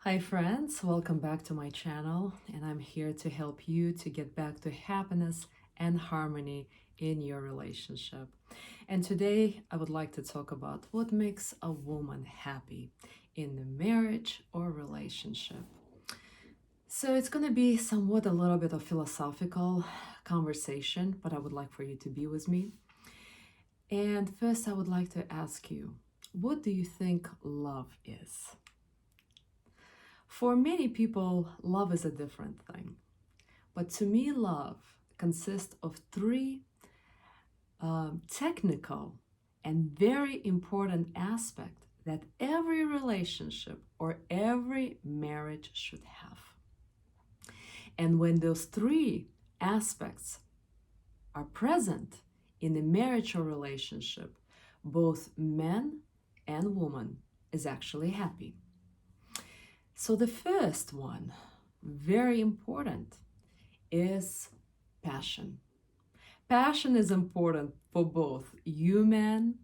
Hi friends, welcome back to my channel, and I'm here to help you to get back to happiness and harmony in your relationship. And today I would like to talk about what makes a woman happy in the marriage or relationship. So it's going to be somewhat a little bit of philosophical conversation, but I would like for you to be with me. And first I would like to ask you, what do you think love is? For many people, love is a different thing. But to me, love consists of three technical and very important aspects that every relationship or every marriage should have. And when those three aspects are present in a marriage or relationship, both man and woman is actually happy. So the first one, very important, is passion. Passion is important for both you men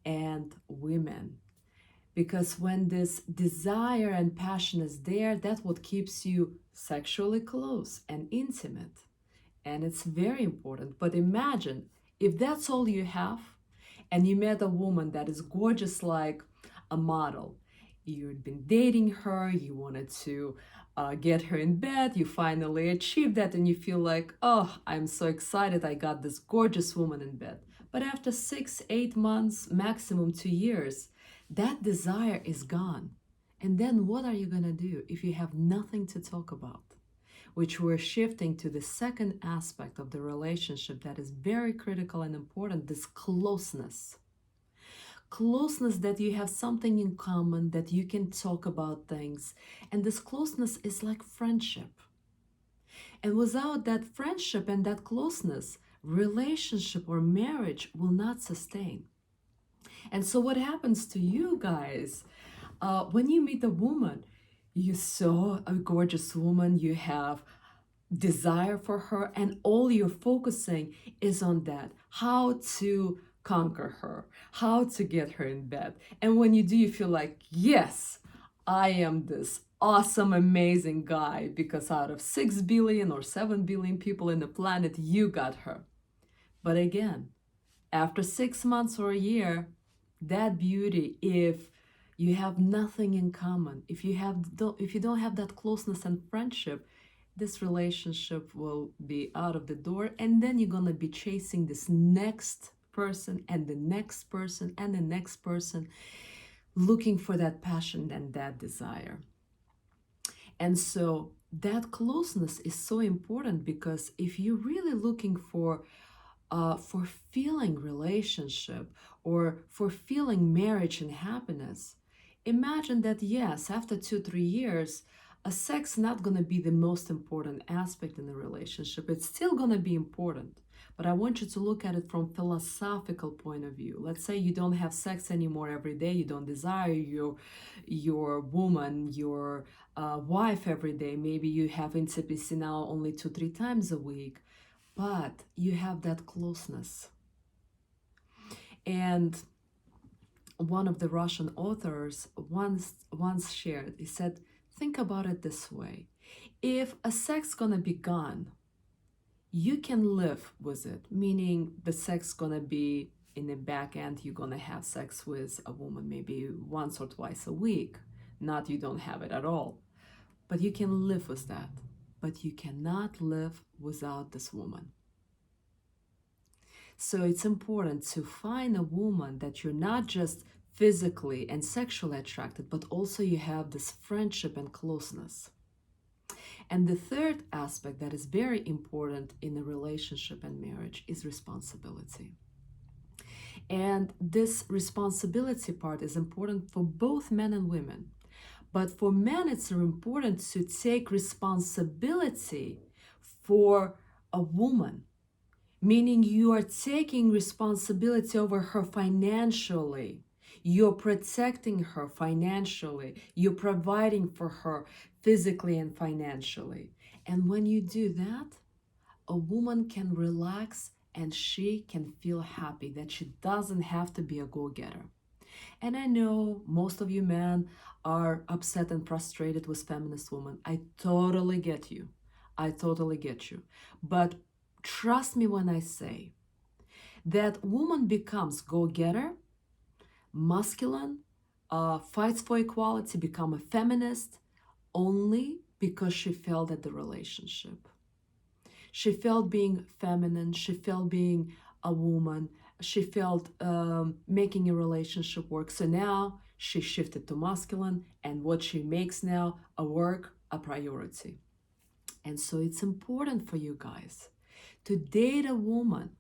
and women, because when this desire and passion is there, that's what keeps you sexually close and intimate. And it's very important. But imagine if that's all you have and you met a woman that is gorgeous like a model. You'd been dating her, you wanted to get her in bed, you finally achieved that, and you feel like, oh, I'm so excited, I got this gorgeous woman in bed. But after 6, 8 months, maximum 2 years, that desire is gone. And then what are you gonna do if you have nothing to talk about? Which we're shifting to the second aspect of the relationship that is very critical and important, this closeness. Closeness, that you have something in common, that you can talk about things. And this closeness is like friendship. And without that friendship and that closeness, relationship or marriage will not sustain. And so, what happens to you guys when you meet a woman? You saw a gorgeous woman, you have desire for her, and all you're focusing is on that, how to conquer her, how to get her in bed. And when you do, you feel like, yes, I am this awesome, amazing guy, because out of 6 billion or 7 billion people in the planet, you got her. But again, after 6 months or a year, that beauty, if you have nothing in common, if you don't have that closeness and friendship, this relationship will be out of the door, and then you're going to be chasing this next person and the next person and the next person, looking for that passion and that desire. And so that closeness is so important, because if you're really looking for fulfilling relationship or fulfilling marriage and happiness, imagine that yes, after 2, 3 years, a sex not going to be the most important aspect in the relationship. It's still going to be important, but I want you to look at it from philosophical point of view. Let's say you don't have sex anymore every day, you don't desire your woman, your wife every day. Maybe you have intimacy now only 2, 3 times a week, but you have that closeness. And one of the Russian authors once shared, he said, think about it this way. If a sex gonna be gone, you can live with it, meaning the sex gonna be in the back end, you're gonna have sex with a woman maybe once or twice a week, not you don't have it at all. But you can live with that. But you cannot live without this woman. So it's important to find a woman that you're not just physically and sexually attracted, but also you have this friendship and closeness. And the third aspect that is very important in a relationship and marriage is responsibility. And this responsibility part is important for both men and women. But for men, it's important to take responsibility for a woman, meaning you are taking responsibility over her financially. You're protecting her financially. You're providing for her physically and financially. And when you do that, a woman can relax and she can feel happy that she doesn't have to be a go-getter. And I know most of you men are upset and frustrated with feminist women. I totally get you. I totally get you. But trust me when I say that woman becomes go-getter, masculine, fights for equality, become a feminist only because she failed at the relationship. She felt being feminine, she felt being a woman, she felt making a relationship work. So now she shifted to masculine, and what she makes now, a work, a priority. And so it's important for you guys to date a woman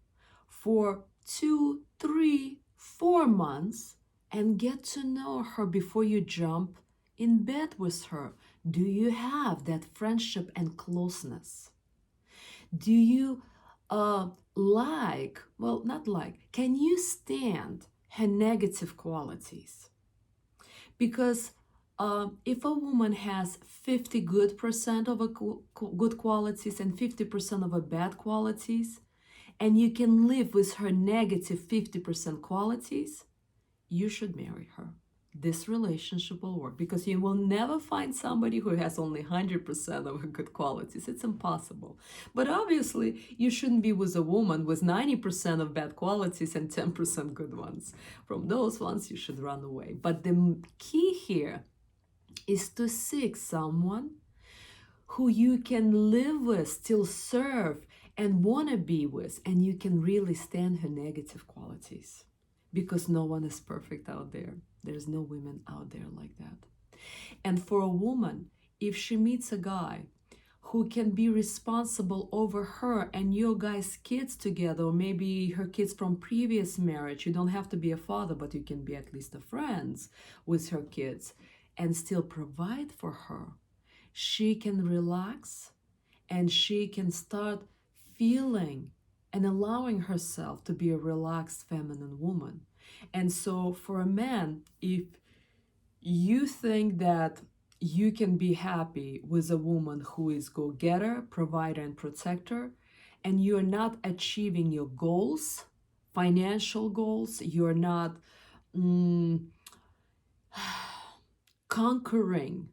for 2, 3, 4 months and get to know her before you jump in bed with her. Do you have that friendship and closeness? Do you can you stand her negative qualities? Because if a woman has 50 good percent of a good qualities and 50% of a bad qualities, and you can live with her negative 50% qualities, you should marry her. This relationship will work because you will never find somebody who has only 100% of good qualities. It's impossible. But obviously, you shouldn't be with a woman with 90% of bad qualities and 10% good ones. From those ones, you should run away. But the key here is to seek someone who you can live with, still serve, and want to be with, and you can really stand her negative qualities. Because no one is perfect out there. There's no women out there like that. And for a woman, if she meets a guy who can be responsible over her and your guys' kids together, or maybe her kids from previous marriage, you don't have to be a father, but you can be at least a friend with her kids, and still provide for her, she can relax and she can start feeling and allowing herself to be a relaxed feminine woman. And so for a man, if you think that you can be happy with a woman who is go-getter, provider, and protector, and you're not achieving your goals, financial goals, you're not conquering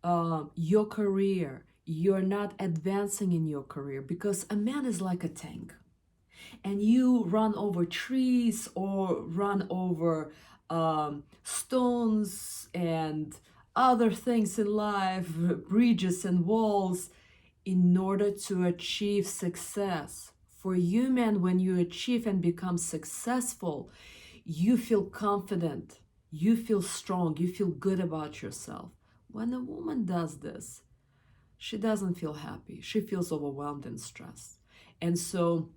your career, you're not advancing in your career, because a man is like a tank, and you run over trees or run over stones and other things in life, bridges and walls, in order to achieve success. For you men, when you achieve and become successful, you feel confident, you feel strong, you feel good about yourself. When a woman does this, she doesn't feel happy. She feels overwhelmed and stressed. And so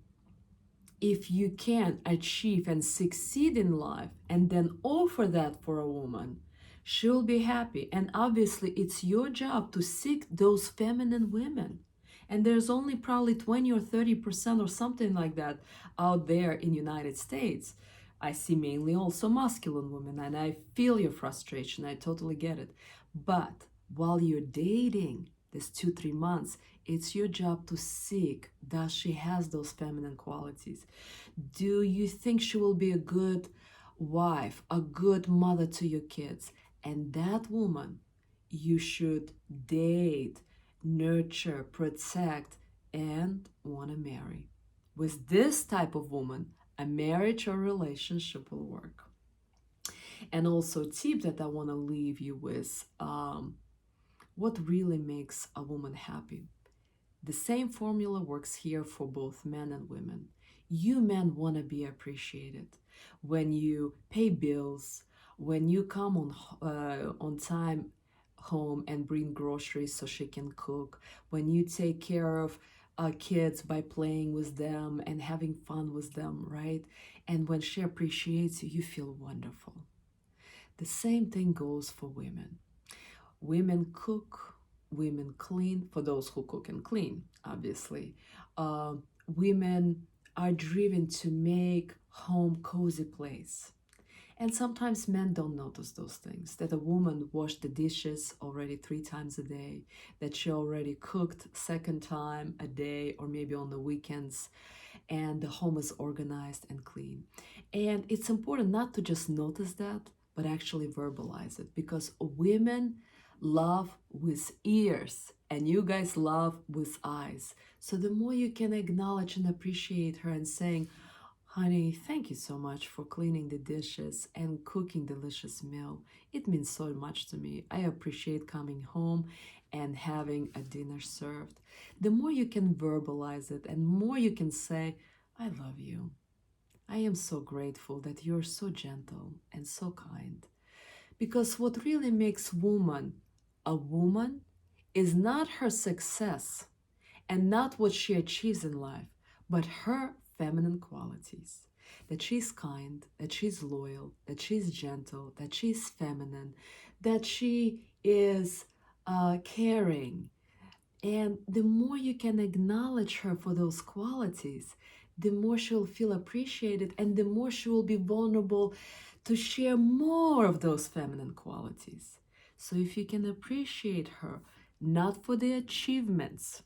if you can achieve and succeed in life and then offer that for a woman, she'll be happy. And obviously, it's your job to seek those feminine women. And there's only probably 20 or 30% or something like that out there in United States. I see mainly also masculine women, and I feel your frustration. I totally get it. But while you're dating this 2-3 months, it's your job to seek, does she has those feminine qualities? Do you think she will be a good wife, a good mother to your kids? And that woman you should date, nurture, protect, and want to marry. With this type of woman, a marriage or relationship will work. And also a tip that I want to leave you with, what really makes a woman happy. The same formula works here for both men and women. You men want to be appreciated. When you pay bills, when you come on time home and bring groceries so she can cook, when you take care of kids by playing with them and having fun with them, right? And when she appreciates you, you feel wonderful. The same thing goes for women. Women cook, women clean, for those who cook and clean, obviously. Women are driven to make home cozy place. And sometimes men don't notice those things, that a woman washed the dishes already 3 times a day, that she already cooked second time a day or maybe on the weekends. and the home is organized and clean. And it's important not to just notice that, but actually verbalize it, because women love with ears and you guys love with eyes. So the more you can acknowledge and appreciate her and saying, honey, thank you so much for cleaning the dishes and cooking delicious meal. It means so much to me. I appreciate coming home and having a dinner served. The more you can verbalize it and more you can say, I love you. I am so grateful that you're so gentle and so kind. Because what really makes woman a woman is not her success and not what she achieves in life, but her feminine qualities. That she's kind, that she's loyal, that she's gentle, that she's feminine, that she is caring. And the more you can acknowledge her for those qualities, the more she'll feel appreciated and the more she will be vulnerable to share more of those feminine qualities. So if you can appreciate her, not for the achievements,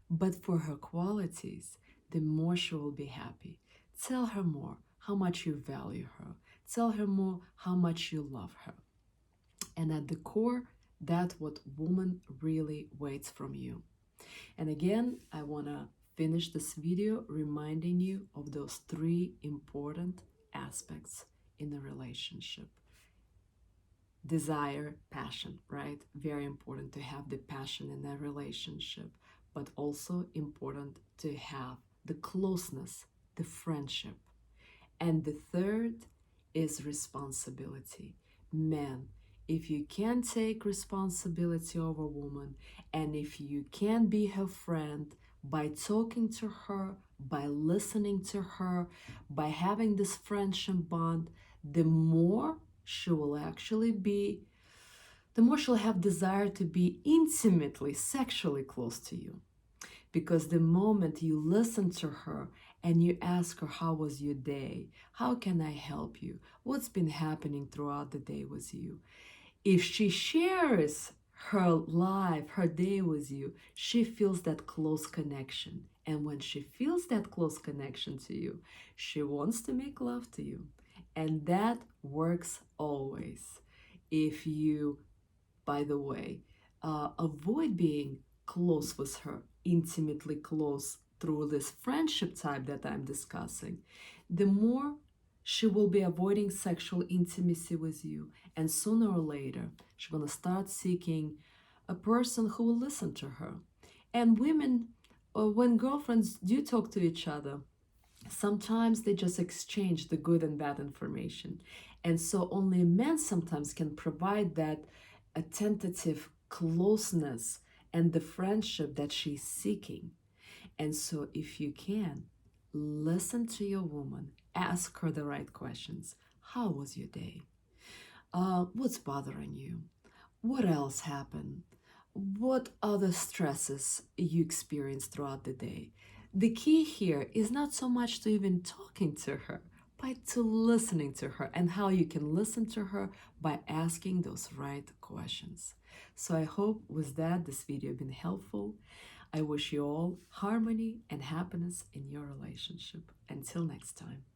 but for her qualities, the more she will be happy. Tell her more how much you value her. Tell her more how much you love her. And at the core, that's what woman really waits from you. And again, I want to finish this video reminding you of those 3 important aspects in a relationship. Desire, passion, right? Very important to have the passion in a relationship, but also important to have the closeness, the friendship. And the third is responsibility. Men, if you can take responsibility over a woman, and if you can be her friend by talking to her, by listening to her, by having this friendship bond, the more she will actually be, the more she'll have desire to be intimately, sexually close to you. Because the moment you listen to her and you ask her, how was your day? How can I help you? What's been happening throughout the day with you? If she shares her life, her day with you, she feels that close connection. And when she feels that close connection to you, she wants to make love to you. And that works always. If you, by the way, avoid being close with her, intimately close through this friendship type that I'm discussing, the more she will be avoiding sexual intimacy with you. And sooner or later, she's going to start seeking a person who will listen to her. And women, when girlfriends do talk to each other, sometimes they just exchange the good and bad information. And so only men sometimes can provide that attentive closeness and the friendship that she's seeking. And so if you can, listen to your woman, ask her the right questions. How was your day? What's bothering you? What else happened? What other stresses you experienced throughout the day? The key here is not so much to even talking to her, but to listening to her, and how you can listen to her by asking those right questions. So I hope with that this video been helpful. I wish you all harmony and happiness in your relationship. Until next time.